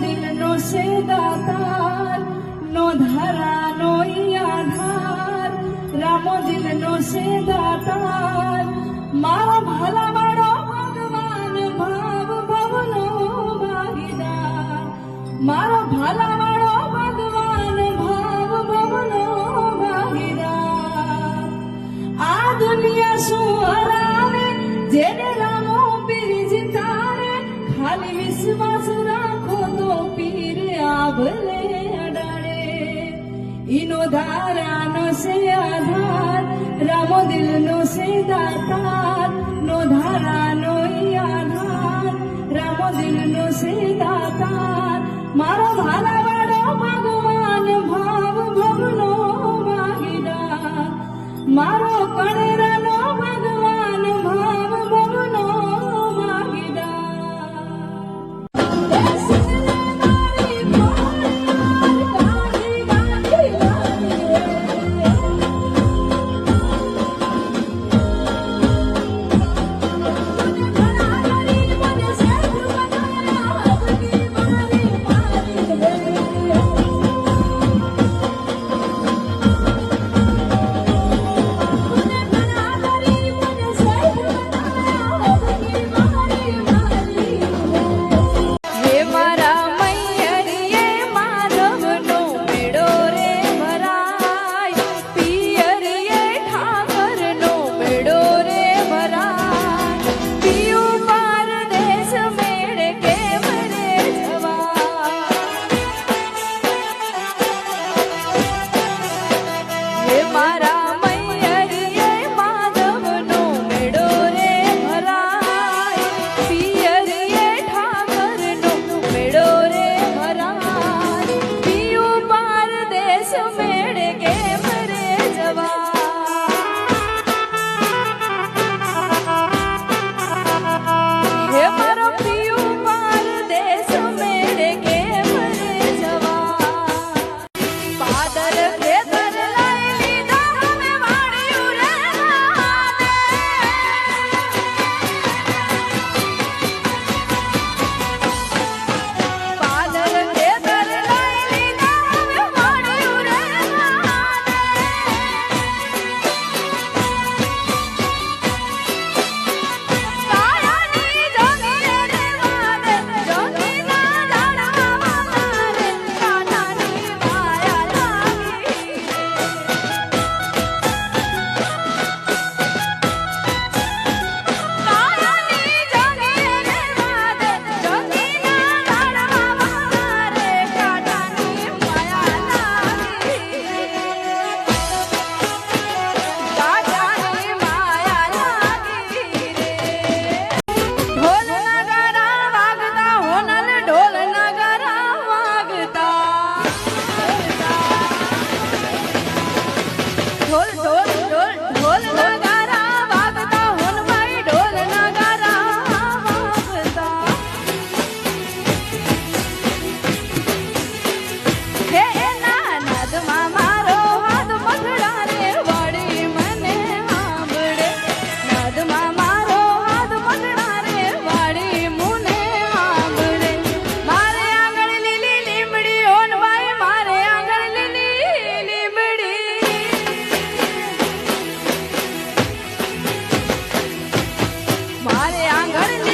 દિલનો છે દાતાર નો ધરાનો ઈ આધાર રામો દિલનો છે દાતાર મારો ભલા વાળો ભગવાન ભાવ ભવનો ભાગીદાર મારો ભલા વાળો ભગવાન ભાવ ભવનો ભાગીદાર આ દુનિયા શું હરાવે જેને રામો પીર જીતારે ખાલી વિશ્વાસ રાખો તો પીર આભલે અડાડે ઈનો ધારાનો છે આધાર રામો દિલનો છે દાતાર નો ધારાનો ઈ આધાર રામો દિલનો છે દાતાર મારો ભાલા વાળો ભગવાન ભાવ ભવનો ભાગીદાર મારો કણેરાનો ભગવાન ભાવ ભવનો મારે આંગણ